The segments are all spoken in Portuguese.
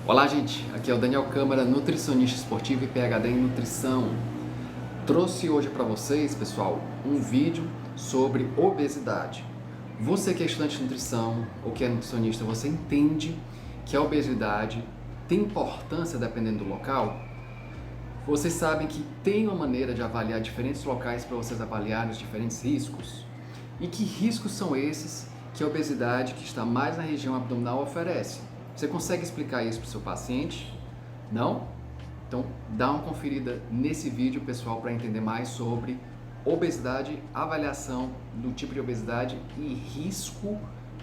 Olá, gente, aqui é o Daniel Câmara, nutricionista esportivo e PhD em nutrição. Trouxe hoje para vocês, pessoal, um vídeo sobre obesidade. Você que é estudante de nutrição ou que é nutricionista, você entende que a obesidade tem importância dependendo do local? Vocês sabem que tem uma maneira de avaliar diferentes locais para vocês avaliarem os diferentes riscos? E que riscos são esses que a obesidade que está mais na região abdominal oferece? Você consegue explicar isso para o seu paciente? Não? Então dá uma conferida nesse vídeo, pessoal, para entender mais sobre obesidade, avaliação do tipo de obesidade e risco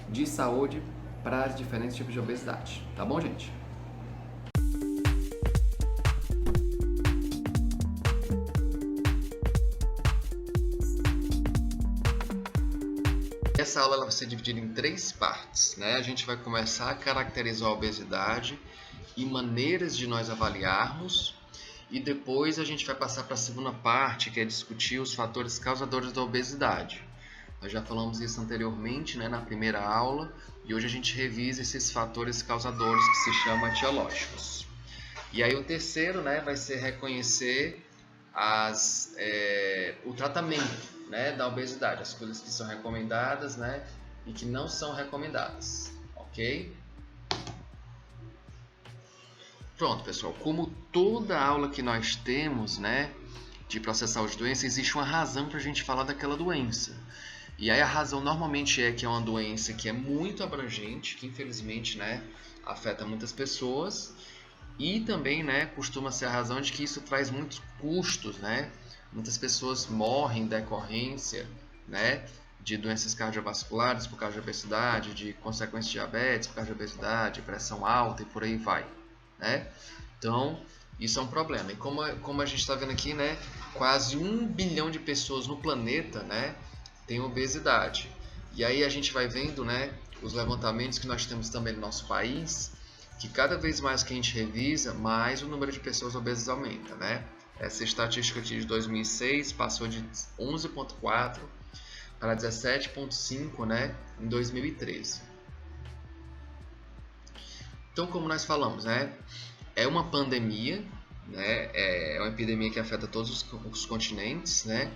de saúde para os diferentes tipos de obesidade. Tá bom, gente? Essa aula ela vai ser dividida em 3 partes, né? A gente vai começar a caracterizar a obesidade e maneiras de nós avaliarmos, e depois a gente vai passar para a segunda parte, que é discutir os fatores causadores da obesidade. Nós já falamos isso anteriormente, né, na primeira aula, e hoje a gente revisa esses fatores causadores que se chamam etiológicos. E aí o terceiro, né, vai ser reconhecer o tratamento, né, da obesidade, as coisas que são recomendadas, né, e que não são recomendadas, ok? Pronto, pessoal, como toda aula que nós temos, né, de processo de saúde de doença, existe uma razão para a gente falar daquela doença. E aí a razão normalmente é que é uma doença que é muito abrangente, que infelizmente, né, afeta muitas pessoas, e também, né, costuma ser a razão de que isso traz muitos custos, né? Muitas pessoas morrem em decorrência, né, de doenças cardiovasculares por causa de obesidade, de consequências de diabetes por causa de obesidade, pressão alta e por aí vai, né? Então, isso é um problema. E como a gente está vendo aqui, né, quase 1 bilhão de pessoas no planeta, né, tem obesidade. E aí a gente vai vendo, né, os levantamentos que nós temos também no nosso país, que cada vez mais que a gente revisa, mais o número de pessoas obesas aumenta, né? Essa estatística aqui de 2006 passou de 11,4 para 17,5, né, em 2013. Então, como nós falamos, né, é uma pandemia, né, é uma epidemia que afeta todos os continentes, né?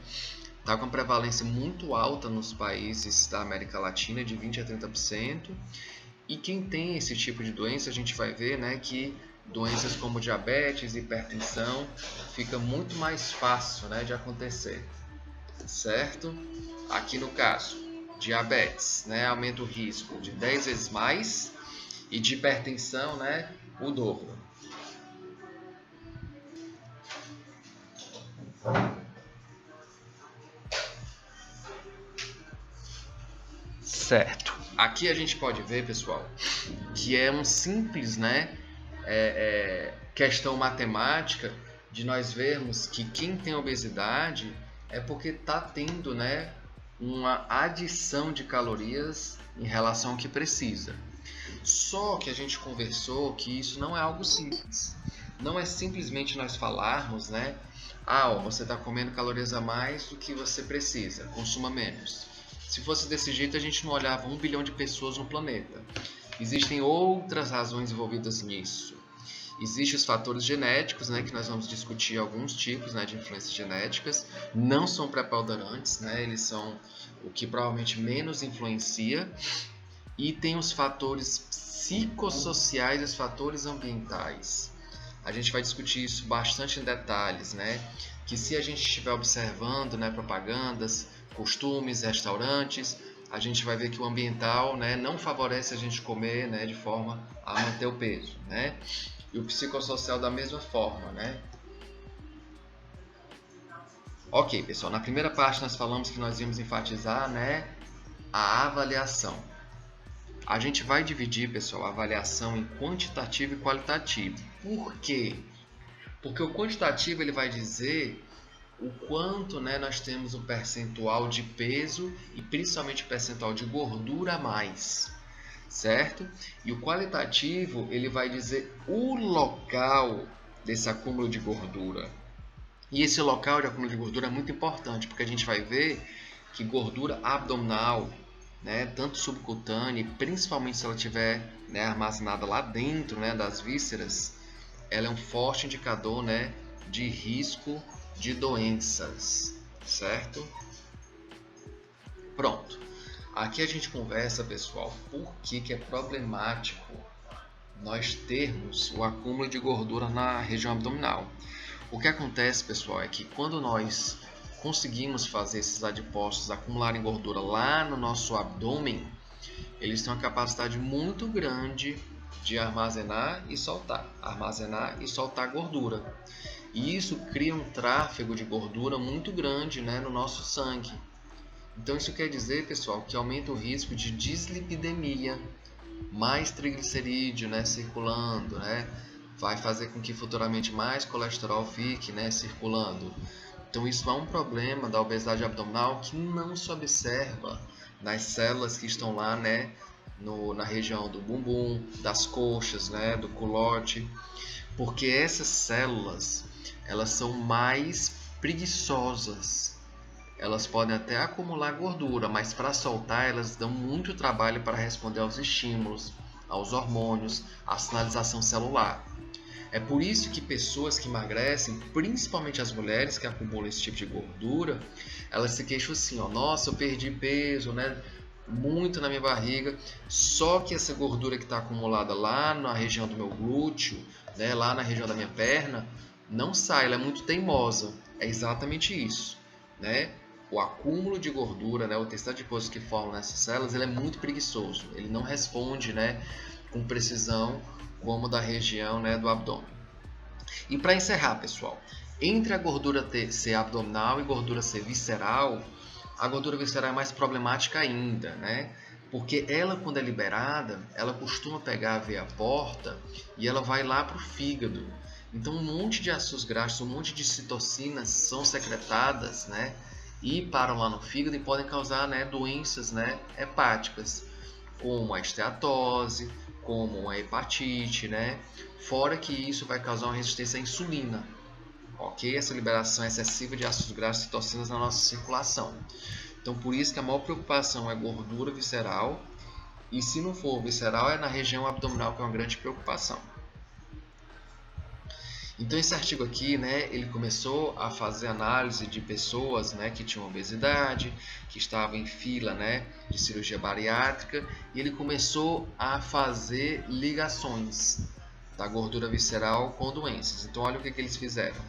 Está com prevalência muito alta nos países da América Latina, de 20 a 30%. E quem tem esse tipo de doença, a gente vai ver, né, que doenças como diabetes e hipertensão fica muito mais fácil, né, de acontecer, certo? Aqui no caso, diabetes, né, aumenta o risco de 10 vezes mais, e de hipertensão, né, o dobro. Certo. Aqui a gente pode ver, pessoal, que é um simples, né, questão matemática de nós vermos que quem tem obesidade é porque está tendo, né, uma adição de calorias em relação ao que precisa. Só que a gente conversou que isso não é algo simples. Não é simplesmente nós falarmos, né, você está comendo calorias a mais do que você precisa, consuma menos. Se fosse desse jeito, a gente não olhava 1 bilhão de pessoas no planeta. Existem outras razões envolvidas nisso. Existem os fatores genéticos, né, que nós vamos discutir alguns tipos, né, de influências genéticas. Não são preponderantes, né, eles são o que provavelmente menos influencia. E tem os fatores psicossociais e os fatores ambientais. A gente vai discutir isso bastante em detalhes, né? Que se a gente estiver observando, né, propagandas, costumes, restaurantes, a gente vai ver que o ambiental, né, não favorece a gente comer, né, de forma a manter o peso, né? E o psicossocial da mesma forma, né? Ok, pessoal, na primeira parte nós falamos que nós íamos enfatizar, né, a avaliação. A gente vai dividir, pessoal, a avaliação em quantitativo e qualitativo. Por quê? Porque o quantitativo ele vai dizer o quanto, né, nós temos um percentual de peso e principalmente percentual de gordura a mais, certo? E o qualitativo ele vai dizer o local desse acúmulo de gordura. E esse local de acúmulo de gordura é muito importante, porque a gente vai ver que gordura abdominal, né, tanto subcutânea, principalmente se ela estiver né, armazenada lá dentro, né, das vísceras, ela é um forte indicador, né, de risco de doenças, certo? Pronto. Aqui a gente conversa, pessoal, por que é problemático nós termos o acúmulo de gordura na região abdominal. O que acontece, pessoal, é que quando nós conseguimos fazer esses adipócitos acumularem gordura lá no nosso abdômen, eles têm uma capacidade muito grande de armazenar e soltar gordura. E isso cria um tráfego de gordura muito grande, né, no nosso sangue. Então isso quer dizer, pessoal, que aumenta o risco de dislipidemia, mais triglicerídeo, né, circulando, né, vai fazer com que futuramente mais colesterol fique, né, circulando. Então isso é um problema da obesidade abdominal que não se observa nas células que estão lá, né, na região do bumbum, das coxas, né, do culote, porque essas células, elas são mais preguiçosas. Elas podem até acumular gordura, mas para soltar elas dão muito trabalho para responder aos estímulos, aos hormônios, à sinalização celular. É por isso que pessoas que emagrecem, principalmente as mulheres que acumulam esse tipo de gordura, elas se queixam assim, ó, nossa, eu perdi peso, né, muito na minha barriga, só que essa gordura que está acumulada lá na região do meu glúteo, né, lá na região da minha perna, não sai, ela é muito teimosa. É exatamente isso, né? O acúmulo de gordura, né, o tecido adiposo que forma nessas células, ele é muito preguiçoso. Ele não responde, né, com precisão como da região, né, do abdômen. E para encerrar, pessoal, entre a gordura ser abdominal e gordura ser visceral, a gordura visceral é mais problemática ainda, né? Porque ela, quando é liberada, ela costuma pegar a veia porta e ela vai lá para o fígado. Então, um monte de ácidos graxos, um monte de citocinas são secretadas, né? E param lá no fígado e podem causar, né, doenças, né, hepáticas, como a esteatose, como a hepatite, né? Fora que isso vai causar uma resistência à insulina, ok? Essa liberação excessiva de ácidos graxos e citocinas na nossa circulação. Então, por isso que a maior preocupação é gordura visceral, e se não for visceral, é na região abdominal, que é uma grande preocupação. Então esse artigo aqui, né, ele começou a fazer análise de pessoas, né, que tinham obesidade, que estavam em fila, né, de cirurgia bariátrica, e ele começou a fazer ligações da gordura visceral com doenças. Então olha o que eles fizeram.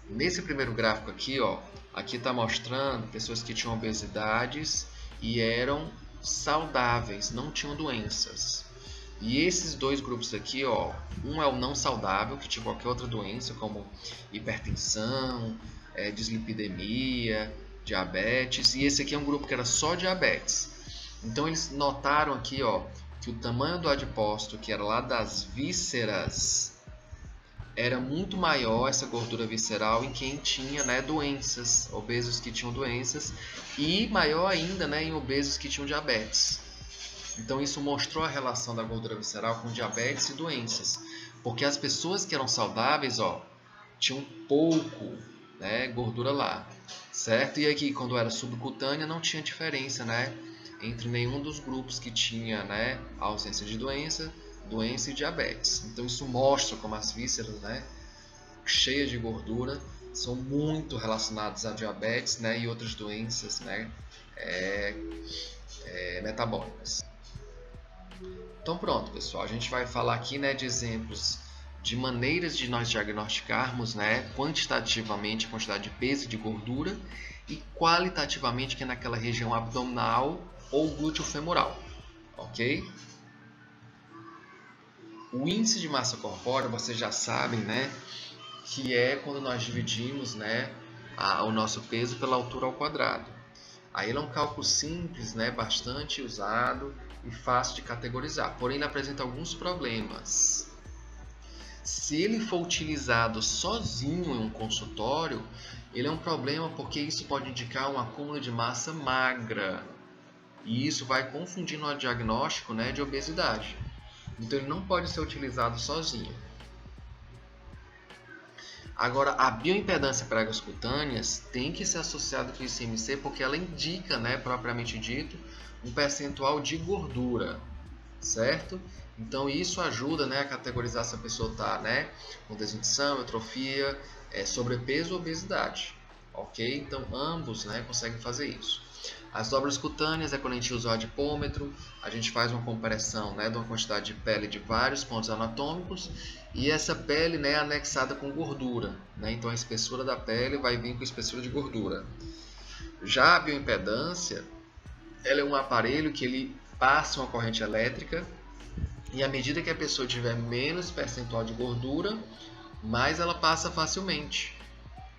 Nesse primeiro gráfico aqui, ó, aqui está mostrando pessoas que tinham obesidades e eram saudáveis, não tinham doenças. E esses dois grupos aqui, ó, um é o não saudável, que tinha qualquer outra doença, como hipertensão, dislipidemia, diabetes, e esse aqui é um grupo que era só diabetes. Então eles notaram aqui, ó, que o tamanho do adipócito, que era lá das vísceras, era muito maior, essa gordura visceral, em quem tinha, né, doenças, obesos que tinham doenças, e maior ainda, né, em obesos que tinham diabetes. Então isso mostrou a relação da gordura visceral com diabetes e doenças, porque as pessoas que eram saudáveis, ó, tinham pouco, né, gordura lá, certo? E aqui, quando era subcutânea, não tinha diferença, né, entre nenhum dos grupos que tinha, né, a ausência de doença e diabetes. Então isso mostra como as vísceras, né, cheias de gordura, são muito relacionadas a diabetes, né, e outras doenças, né, metabólicas. Então pronto, pessoal, a gente vai falar aqui, né, de exemplos de maneiras de nós diagnosticarmos, né, quantitativamente a quantidade de peso e de gordura, e qualitativamente, que é naquela região abdominal ou glúteo-femoral, ok? O índice de massa corpórea, vocês já sabem, né, que é quando nós dividimos, né, o nosso peso pela altura ao quadrado. Aí ele é um cálculo simples, né, bastante usado e fácil de categorizar, porém ele apresenta alguns problemas. Se ele for utilizado sozinho em um consultório, ele é um problema porque isso pode indicar um acúmulo de massa magra, e isso vai confundir no diagnóstico, né, de obesidade. Então ele não pode ser utilizado sozinho. Agora, a bioimpedância pregas cutâneas tem que ser associada com o ICMC porque ela indica, né, propriamente dito, um percentual de gordura. certo? Então isso ajuda, né, a categorizar se a pessoa está, né, com desnutrição, atrofia, sobrepeso ou obesidade, ok? Então ambos, né, conseguem fazer isso. As dobras cutâneas é quando a gente usa o adipômetro, a gente faz uma compressão, né, de uma quantidade de pele de vários pontos anatômicos e essa pele, né, é anexada com gordura, né? Então a espessura da pele vai vir com espessura de gordura. Já a bioimpedância, ela é um aparelho que ele passa uma corrente elétrica e à medida que a pessoa tiver menos percentual de gordura, mais ela passa facilmente,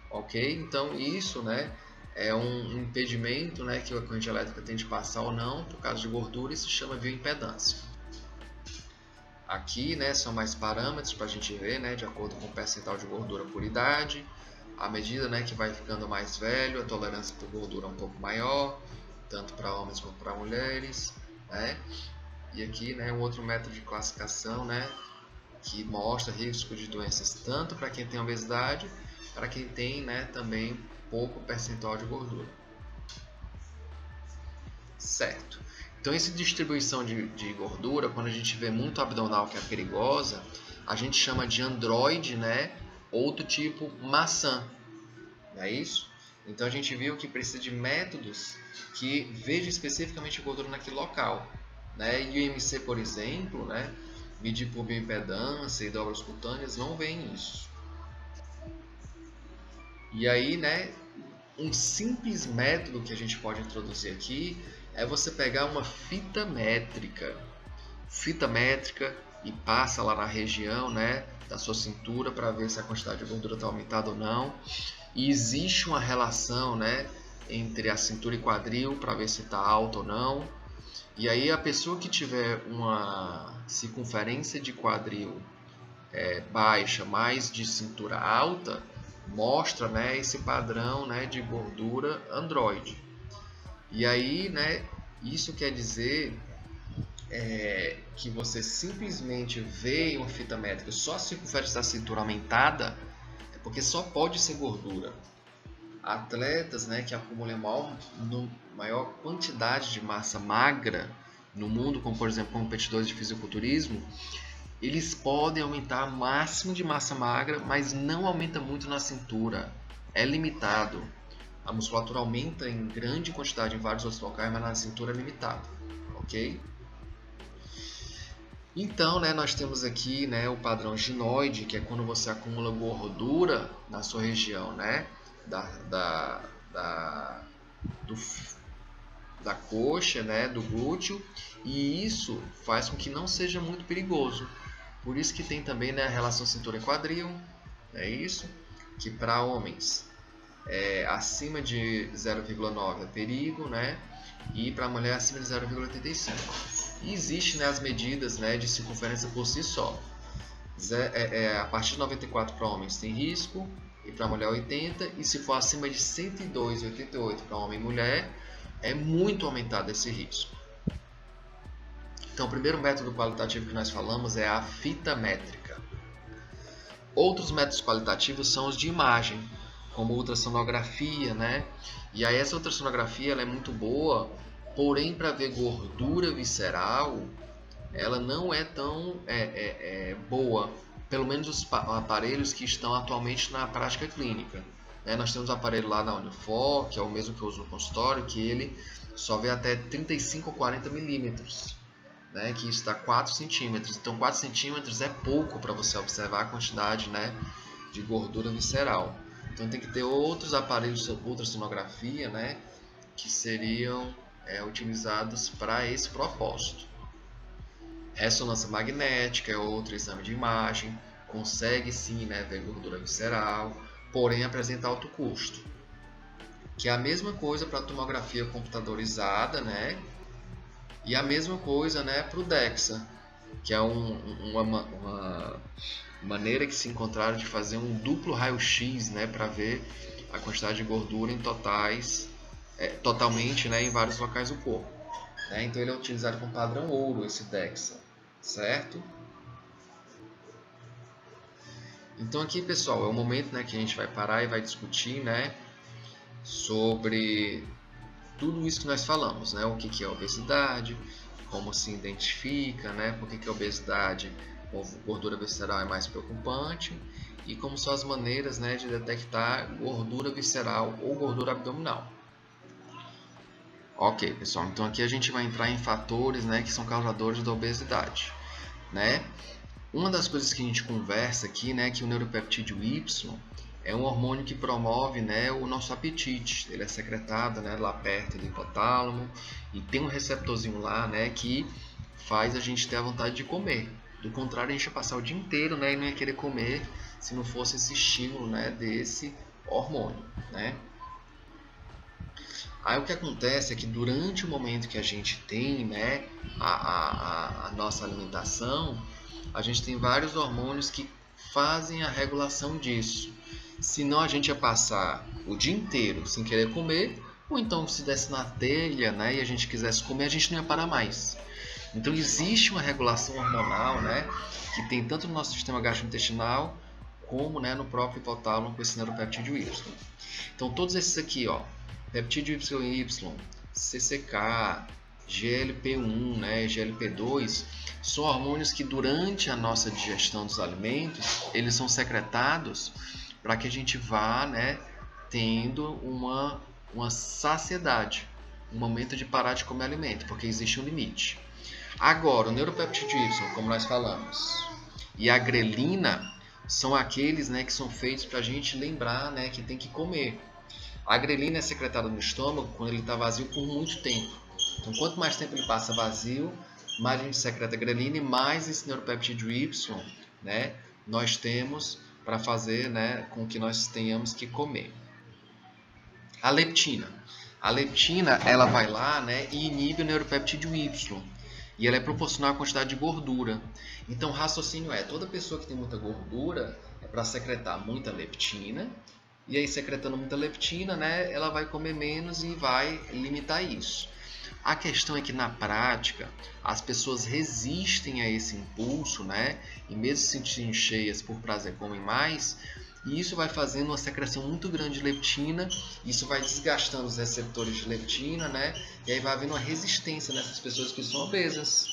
ok? Então isso, né, é um impedimento, né, que a corrente elétrica tem de passar ou não por causa de gordura e se chama bioimpedância. Aqui, né, são mais parâmetros para a gente ver, né, de acordo com o percentual de gordura por idade. À medida, né, que vai ficando mais velho, a tolerância por gordura é um pouco maior, tanto para homens quanto para mulheres, né? E aqui, né, um outro método de classificação, né, que mostra risco de doenças tanto para quem tem obesidade, para quem tem, né, também pouco percentual de gordura. Certo. Então, essa distribuição de gordura, quando a gente vê muito abdominal que é perigosa, a gente chama de androide, né, ou do tipo maçã, não é isso? Então, a gente viu que precisa de métodos que vejam especificamente a gordura naquele local, né? E o IMC, por exemplo, né, medir por bioimpedância e dobras cutâneas não vem isso. E aí, né, um simples método que a gente pode introduzir aqui é você pegar uma fita métrica e passa lá na região, né, da sua cintura para ver se a quantidade de gordura está aumentada ou não. E existe uma relação, né, entre a cintura e quadril para ver se está alta ou não. E aí a pessoa que tiver uma circunferência de quadril baixa, mais de cintura alta, mostra, né, esse padrão, né, de gordura androide. E aí, né, isso quer dizer que você simplesmente vê uma fita métrica só a circunferência da cintura aumentada, é porque só pode ser gordura. Atletas, né, que acumulam maior quantidade de massa magra no mundo, como por exemplo competidores de fisiculturismo, eles podem aumentar o máximo de massa magra, mas não aumenta muito na cintura. É limitado. A musculatura aumenta em grande quantidade em vários outros locais, mas na cintura é limitado, ok? Então, né, nós temos aqui, né, o padrão ginoide, que é quando você acumula gordura na sua região, né, da coxa, né, do glúteo, e isso faz com que não seja muito perigoso. Por isso que tem também, né, a relação cintura e quadril, é isso, que para homens acima de 0,9 é perigo, né, e para mulher acima de 0,85. E existe, né, as medidas, né, de circunferência por si só. A partir de 94 para homens tem risco, e para mulher 80, e se for acima de 102,88 para homem e mulher, é muito aumentado esse risco. Então, o primeiro método qualitativo que nós falamos é a fita métrica. Outros métodos qualitativos são os de imagem, como ultrassonografia, né? E aí essa ultrassonografia ela é muito boa, porém para ver gordura visceral, ela não é tão boa, pelo menos os aparelhos que estão atualmente na prática clínica. Nós temos um aparelho lá na Unifor, que é o mesmo que eu uso no consultório, que ele só vê até 35 ou 40 milímetros, né, que está 4 centímetros. Então 4 centímetros é pouco para você observar a quantidade, né, de gordura visceral. Então tem que ter outros aparelhos de ultrassonografia, né, que seriam utilizados para esse propósito. Ressonância magnética é outro exame de imagem, consegue sim, né, ver gordura visceral, porém apresenta alto custo. Que é a mesma coisa para a tomografia computadorizada, né, e a mesma coisa, né, para o DEXA, que é uma maneira que se encontraram de fazer um duplo raio-x, né, para ver a quantidade de gordura em totalmente, né, em vários locais do corpo. Né? Então ele é utilizado com padrão ouro, esse DEXA, certo? Então aqui, pessoal, é o momento, né, que a gente vai parar e vai discutir, né, sobre tudo isso que nós falamos, né, o que é obesidade, como se identifica, né? Por que a obesidade com gordura visceral é mais preocupante e como são as maneiras, né, de detectar gordura visceral ou gordura abdominal. Ok, pessoal, então aqui a gente vai entrar em fatores, né, que são causadores da obesidade, né? Uma das coisas que a gente conversa aqui, né, que o neuropeptídeo Y é um hormônio que promove, né, o nosso apetite. Ele é secretado, né, lá perto do hipotálamo e tem um receptorzinho lá, né, que faz a gente ter a vontade de comer. Do contrário, a gente ia passar o dia inteiro, né, e não ia querer comer se não fosse esse estímulo, né, desse hormônio, né? Aí o que acontece é que durante o momento que a gente tem, né, a nossa alimentação, a gente tem vários hormônios que fazem a regulação disso. Senão a gente ia passar o dia inteiro sem querer comer, ou então se desse na telha, né, e a gente quisesse comer, a gente não ia parar mais. Então existe uma regulação hormonal, né, que tem tanto no nosso sistema gastrointestinal como, né, no próprio hipotálamo com esse neuropeptídeo Y. Então todos esses aqui, ó, peptídeo YY, CCK, GLP-1, né, GLP-2, são hormônios que durante a nossa digestão dos alimentos, eles são secretados para que a gente vá, né, tendo uma saciedade, um momento de parar de comer alimento, porque existe um limite. Agora, o neuropeptídeo Y, como nós falamos, e a grelina são aqueles, né, que são feitos para a gente lembrar, né, que tem que comer. A grelina é secretada no estômago quando ele está vazio por muito tempo. Então, quanto mais tempo ele passa vazio, mais a gente secreta a grelina e mais esse neuropeptídeo Y, né, nós temos para fazer, né, com que nós tenhamos que comer. A leptina. A leptina, ela vai lá, né, e inibe o neuropeptídeo Y. E ela é proporcional à quantidade de gordura. Então, o raciocínio é, toda pessoa que tem muita gordura é para secretar muita leptina. E aí, secretando muita leptina, né, ela vai comer menos e vai limitar isso. A questão é que, na prática, as pessoas resistem a esse impulso, né, e mesmo se sentindo cheias por prazer, comem mais. E isso vai fazendo uma secreção muito grande de leptina, isso vai desgastando os receptores de leptina, né? E aí vai havendo uma resistência nessas pessoas que são obesas.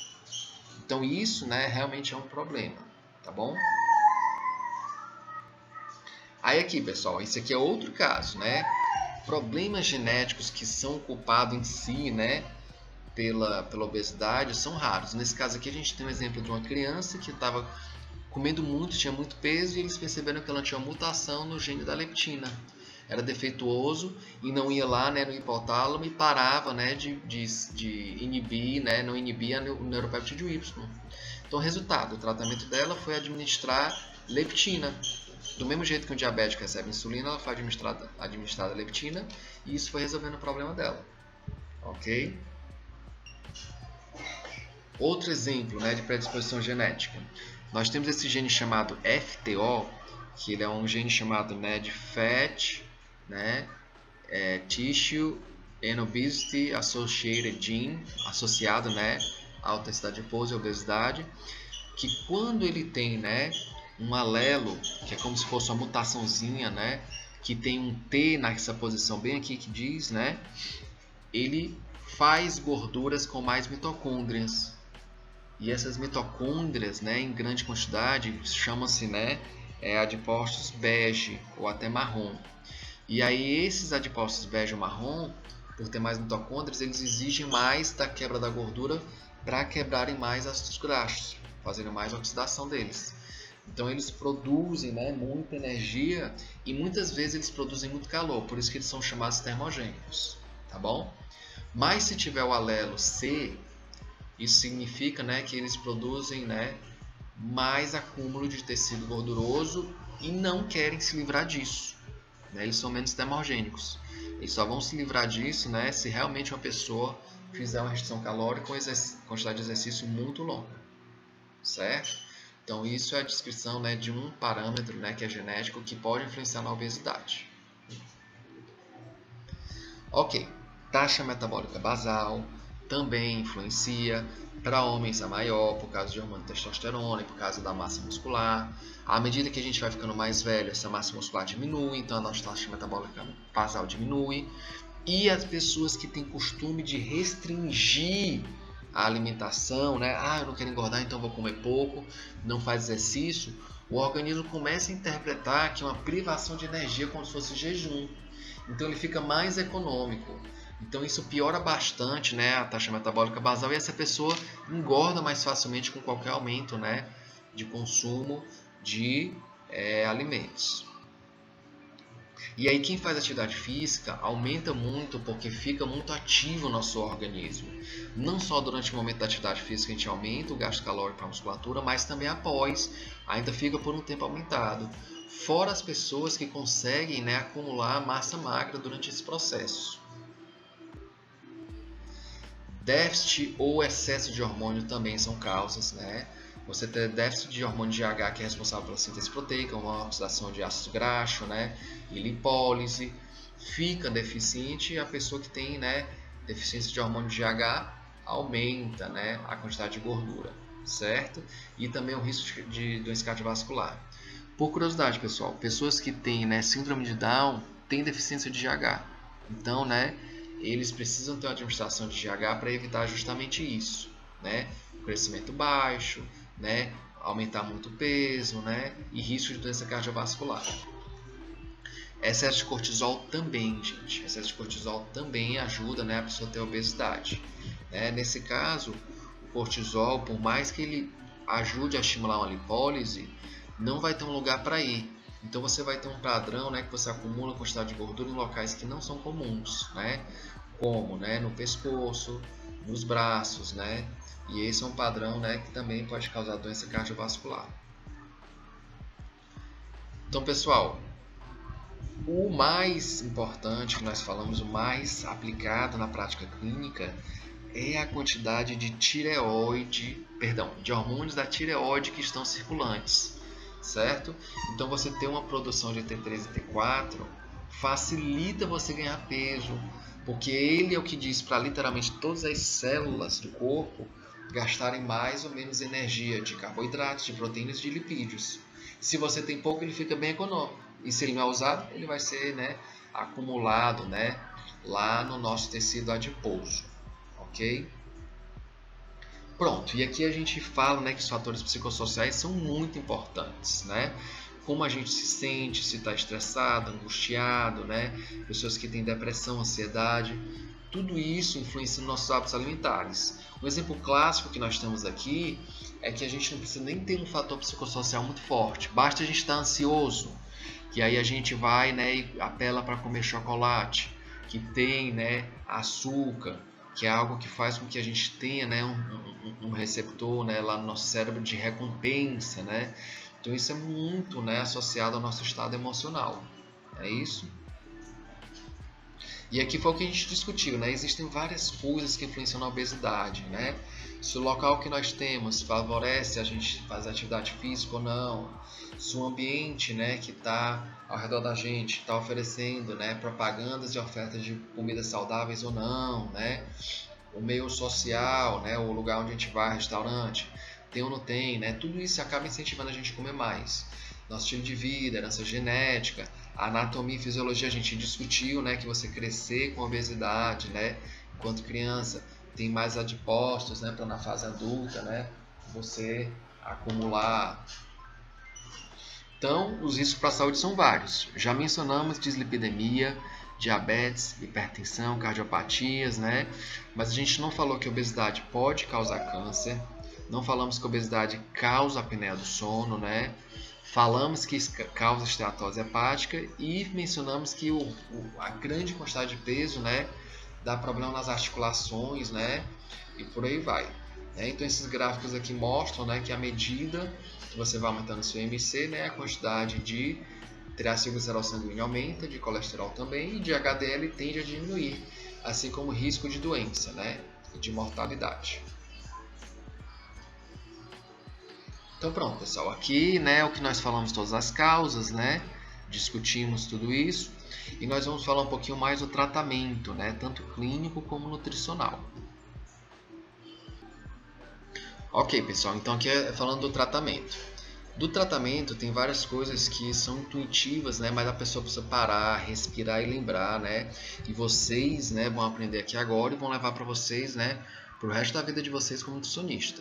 Então isso, né, realmente é um problema, tá bom? Aí aqui, pessoal, esse aqui é outro caso, né? Problemas genéticos que são culpados em si, né, pela obesidade são raros. Nesse caso aqui a gente tem um exemplo de uma criança que estava comendo muito, tinha muito peso e eles perceberam que ela tinha uma mutação no gene da leptina. Era defeituoso e não ia lá, né, no hipotálamo e parava, né, de inibir, né, não inibia o neuropeptídeo Y. Então, resultado, o tratamento dela foi administrar leptina. Do mesmo jeito que um diabético recebe insulina, ela foi administrada leptina e isso foi resolvendo o problema dela. Ok? Outro exemplo, né, de predisposição genética. Nós temos esse gene chamado FTO, que ele é um gene chamado, né, de Fat, né, Tissue and Obesity Associated Gene, associado, né, à alta densidade de pouso e obesidade, que quando ele tem, né, um alelo, que é como se fosse uma mutaçãozinha, né, que tem um T nessa posição bem aqui que diz, né, ele faz gorduras com mais mitocôndrias. E essas mitocôndrias, né, em grande quantidade, chamam-se, né, adipócitos bege ou até marrom. E aí esses adipócitos bege ou marrom, por ter mais mitocôndrias, eles exigem mais da quebra da gordura para quebrarem mais ácidos graxos, fazendo mais oxidação deles. Então eles produzem, né, muita energia e muitas vezes eles produzem muito calor, por isso que eles são chamados termogênicos, tá bom? Mas se tiver o alelo C, isso significa, né, que eles produzem, né, mais acúmulo de tecido gorduroso e não querem se livrar disso, né? Eles são menos termogênicos. Eles só vão se livrar disso, né, se realmente uma pessoa fizer uma restrição calórica com quantidade de exercício muito longa, certo? Então isso é a descrição, né, de um parâmetro, né, que é genético que pode influenciar na obesidade. Ok, taxa metabólica basal também influencia. Para homens é maior por causa de hormônio de testosterona e por causa da massa muscular. À medida que a gente vai ficando mais velho, essa massa muscular diminui, então a nossa taxa metabólica basal diminui. E as pessoas que têm costume de restringir a alimentação, né? Ah, eu não quero engordar, então vou comer pouco, não faz exercício, o organismo começa a interpretar que é uma privação de energia como se fosse jejum. Então ele fica mais econômico. Então isso piora bastante, né, a taxa metabólica basal e essa pessoa engorda mais facilmente com qualquer aumento, né, de consumo de alimentos. E aí quem faz atividade física aumenta muito porque fica muito ativo o nosso organismo. Não só durante o momento da atividade física a gente aumenta o gasto calórico para a musculatura, mas também após, ainda fica por um tempo aumentado. Fora as pessoas que conseguem, né, acumular massa magra durante esse processo. Déficit ou excesso de hormônio também são causas, né? Você tem déficit de hormônio GH, que é responsável pela síntese proteica, uma oxidação de ácido graxo, né? E lipólise. Fica deficiente, a pessoa que tem, né, deficiência de hormônio GH aumenta, né, a quantidade de gordura, certo? E também o risco de doença cardiovascular. Por curiosidade, pessoal, pessoas que têm, né, síndrome de Down têm deficiência de GH. Então, né, eles precisam ter uma administração de GH para evitar justamente isso, né? Crescimento baixo, né? Aumentar muito o peso, né? E risco de doença cardiovascular. Excesso de cortisol também, gente. Excesso de cortisol também ajuda, né, a pessoa a ter obesidade. Né? Nesse caso, o cortisol, por mais que ele ajude a estimular uma lipólise, não vai ter um lugar para ir. Então você vai ter um padrão, né, que você acumula quantidade de gordura em locais que não são comuns, né? Como, né, no pescoço, nos braços, né? E esse é um padrão, né, que também pode causar doença cardiovascular. Então, pessoal, o mais importante que nós falamos, o mais aplicado na prática clínica, é a quantidade de de hormônios da tireoide que estão circulantes, certo? Então você ter uma produção de T3 e T4 facilita você ganhar peso, porque ele é o que diz para literalmente todas as células do corpo gastarem mais ou menos energia de carboidratos, de proteínas e de lipídios. Se você tem pouco, ele fica bem econômico. E se ele não é usado, ele vai ser, né, acumulado, né, lá no nosso tecido adiposo. Ok? Pronto, e aqui a gente fala, né, que os fatores psicossociais são muito importantes, né? Como a gente se sente, se está estressado, angustiado, né? Pessoas que têm depressão, ansiedade, tudo isso influencia nos nossos hábitos alimentares. Um exemplo clássico que nós temos aqui é que a gente não precisa nem ter um fator psicossocial muito forte, basta a gente estar ansioso, que aí a gente vai, né, e apela para comer chocolate, que tem, né, açúcar, que é algo que faz com que a gente tenha, né, um receptor, né, lá no nosso cérebro de recompensa, né? Então isso é muito, né, associado ao nosso estado emocional. É isso? E aqui foi o que a gente discutiu, né? Existem várias coisas que influenciam na obesidade, né? Se o local que nós temos favorece a gente fazer atividade física ou não, se o ambiente, né, que está ao redor da gente está oferecendo, né, propagandas de ofertas de comidas saudáveis ou não, né? O meio social, né, o lugar onde a gente vai, restaurante, tem ou não tem, né? Tudo isso acaba incentivando a gente a comer mais. Nosso estilo de vida, nossa genética, a anatomia e fisiologia a gente discutiu, né, que você crescer com obesidade, né, enquanto criança tem mais adipócitos, né, para na fase adulta, né, você acumular. Então, os riscos para a saúde são vários. Já mencionamos dislipidemia, diabetes, hipertensão, cardiopatias, né? Mas a gente não falou que a obesidade pode causar câncer, não falamos que a obesidade causa a apneia do sono, né? Falamos que isso causa esteatose hepática e mencionamos que a grande quantidade de peso, né, dá problema nas articulações, né? E por aí vai. Então esses gráficos aqui mostram, né, que à medida que você vai aumentando o seu IMC, né, a quantidade de triacilglicerol sanguíneo aumenta, de colesterol também, e de HDL tende a diminuir, assim como o risco de doença, né, e de mortalidade. Então pronto, pessoal, aqui, né, o que nós falamos todas as causas, né, discutimos tudo isso, e nós vamos falar um pouquinho mais do tratamento, né, tanto clínico como nutricional. Ok, pessoal, então aqui é falando do tratamento. Do tratamento tem várias coisas que são intuitivas, né, mas a pessoa precisa parar, respirar e lembrar, né, e vocês, né, vão aprender aqui agora e vão levar para vocês, né, para o resto da vida de vocês como nutricionista.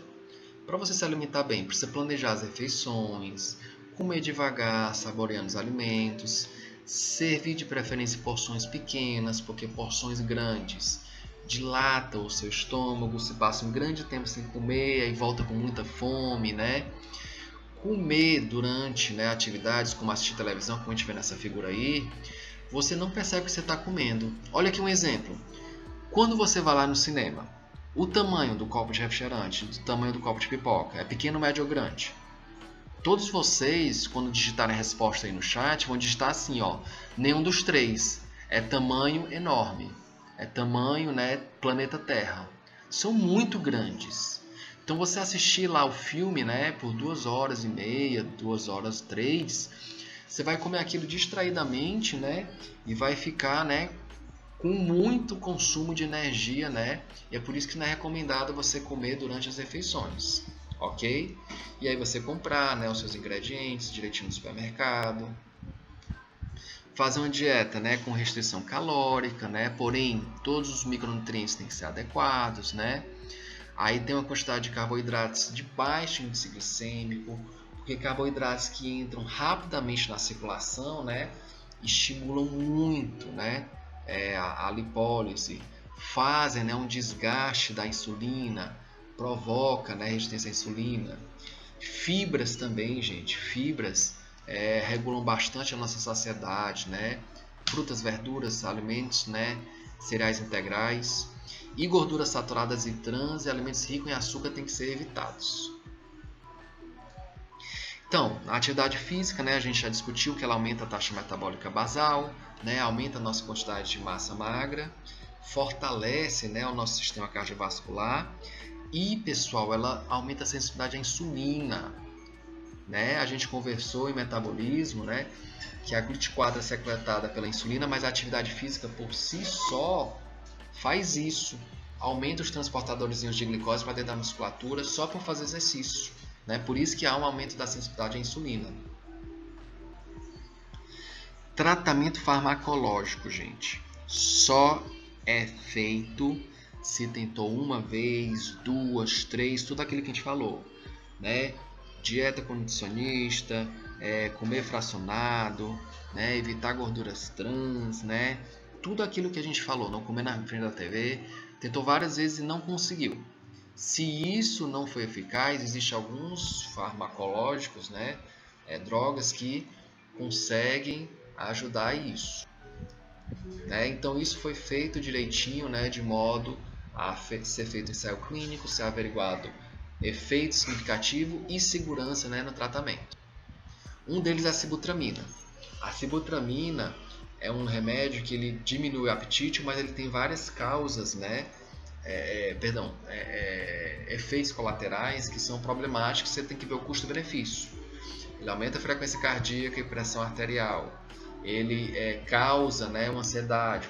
Para você se alimentar bem, precisa planejar as refeições, comer devagar, saboreando os alimentos, servir de preferência em porções pequenas, porque porções grandes dilatam o seu estômago, se passa um grande tempo sem comer, aí volta com muita fome, né? Comer durante, né, atividades como assistir televisão, como a gente vê nessa figura aí, você não percebe que você está comendo. Olha aqui um exemplo. Quando você vai lá no cinema, o tamanho do copo de refrigerante, o tamanho do copo de pipoca, é pequeno, médio ou grande? Todos vocês, quando digitarem a resposta aí no chat, vão digitar assim, ó, nenhum dos três. É tamanho enorme. É tamanho, né, planeta Terra. São muito grandes. Então você assistir lá o filme, né, por 2h30, 2h, 3, você vai comer aquilo distraidamente, né, e vai ficar, né, com muito consumo de energia, né, e é por isso que não é recomendado você comer durante as refeições, ok? E aí você comprar, né, os seus ingredientes direitinho no supermercado, fazer uma dieta, né, com restrição calórica, né, porém todos os micronutrientes têm que ser adequados, né. Aí tem uma quantidade de carboidratos de baixo índice glicêmico, porque carboidratos que entram rapidamente na circulação, né, estimulam muito, né, a lipólise, fazem, né, um desgaste da insulina, provoca, né, resistência à insulina. Fibras também, gente, fibras regulam bastante a nossa saciedade, né, frutas, verduras, alimentos, né, cereais integrais. E gorduras saturadas e trans e alimentos ricos em açúcar têm que ser evitados. Então, a atividade física, né, a gente já discutiu que ela aumenta a taxa metabólica basal, né, aumenta a nossa quantidade de massa magra, fortalece, né, o nosso sistema cardiovascular e, pessoal, ela aumenta a sensibilidade à insulina. Né? A gente conversou em metabolismo, né, que a GLUT4 é secretada pela insulina, mas a atividade física por si só faz isso, aumenta os transportadores de glicose para dentro da musculatura só por fazer exercício, né? Por isso que há um aumento da sensibilidade à insulina. Tratamento farmacológico, gente, só é feito se tentou uma vez, 2, 3, tudo aquilo que a gente falou, né? Dieta com nutricionista, comer fracionado, né? Evitar gorduras trans, né? Tudo aquilo que a gente falou, não comer na frente da TV, tentou várias vezes e não conseguiu. Se isso não foi eficaz, existem alguns farmacológicos, né, drogas que conseguem ajudar isso. Né? Então isso foi feito direitinho, né, de modo a ser feito ensaio clínico, ser averiguado efeito significativo e segurança, né, no tratamento. Um deles é a sibutramina. A sibutramina é um remédio que ele diminui o apetite, mas ele tem várias causas, né? Efeitos colaterais que são problemáticos. Você tem que ver o custo-benefício. Ele aumenta a frequência cardíaca e pressão arterial. Ele causa, né, uma ansiedade,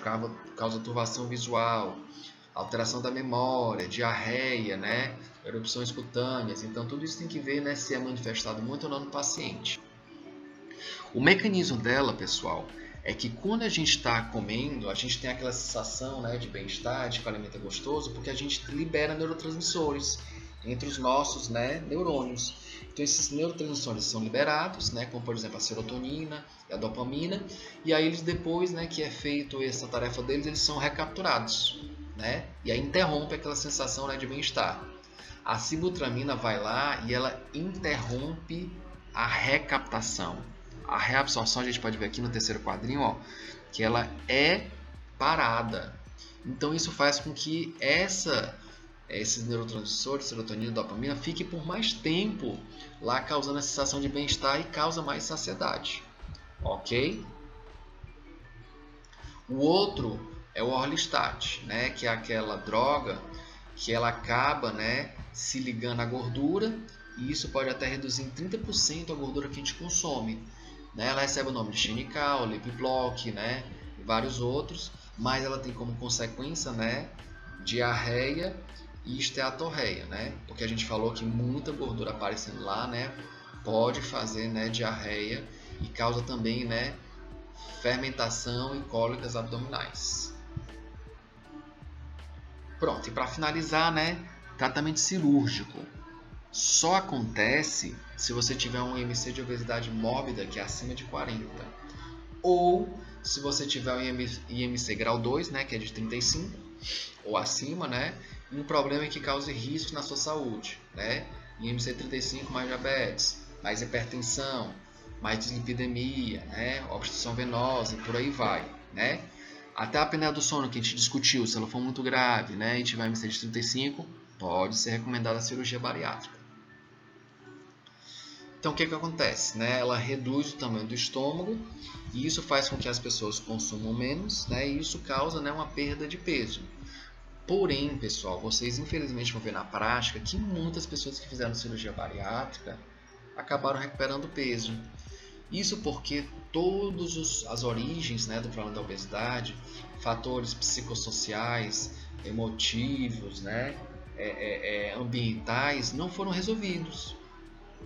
causa turvação visual, alteração da memória, diarreia, né, erupções cutâneas. Então tudo isso tem que ver, né, se é manifestado muito ou não no paciente. O mecanismo dela, pessoal, é que quando a gente está comendo, a gente tem aquela sensação, né, de bem-estar, de que o alimento é gostoso, porque a gente libera neurotransmissores entre os nossos, né, neurônios. Então esses neurotransmissores são liberados, né, como por exemplo a serotonina e a dopamina, e aí eles depois, né, que é feito essa tarefa deles, eles são recapturados, né, e aí interrompe aquela sensação, né, de bem-estar. A sibutramina vai lá e ela interrompe a recaptação. A reabsorção a gente pode ver aqui no terceiro quadrinho, ó, que ela é parada. Então isso faz com que esses neurotransmissores, serotonina e dopamina, fiquem por mais tempo lá causando a sensação de bem-estar e causa mais saciedade. Ok? O outro é o orlistat, né, que é aquela droga que ela acaba, né, se ligando à gordura, e isso pode até reduzir em 30% a gordura que a gente consome. Né? Ela recebe o nome de Xenical, Lipiblock, né, e vários outros, mas ela tem como consequência, né, diarreia e esteatorreia, né? Porque a gente falou que muita gordura aparecendo lá, né, pode fazer, né, diarreia e causa também, né, fermentação e cólicas abdominais. Pronto, e para finalizar, né, tratamento cirúrgico. Só acontece se você tiver um IMC de obesidade mórbida que é acima de 40. Ou se você tiver um IMC grau 2, né, que é de 35 ou acima, né, um problema que cause risco na sua saúde, né? IMC 35 mais diabetes, mais hipertensão, mais dislipidemia, né, obstrução venosa e por aí vai, né? Até a apneia do sono que a gente discutiu, se ela for muito grave, né, e tiver IMC de 35, pode ser recomendada a cirurgia bariátrica. Então o que acontece? Né? Ela reduz o tamanho do estômago e isso faz com que as pessoas consumam menos, né? E isso causa, né, uma perda de peso. Porém, pessoal, vocês infelizmente vão ver na prática que muitas pessoas que fizeram cirurgia bariátrica acabaram recuperando peso. Isso porque todas as origens, né, do problema da obesidade, fatores psicossociais, emotivos, né, ambientais, não foram resolvidos.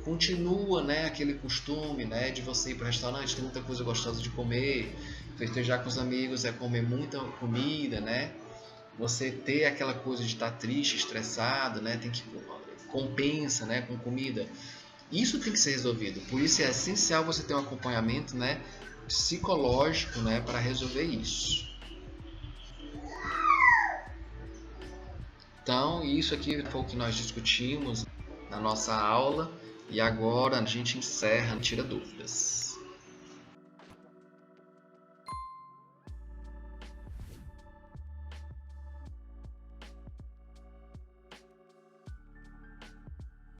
Continua, né, aquele costume, né, de você ir para o restaurante, tem muita coisa gostosa de comer, festejar com os amigos é comer muita comida, né? Você ter aquela coisa de estar triste, estressado, né, tem que compensa, né, com comida. Isso tem que ser resolvido. Por isso é essencial você ter um acompanhamento, né, psicológico, né, para resolver isso. Então, isso aqui foi o que nós discutimos na nossa aula. E agora a gente encerra, tira dúvidas.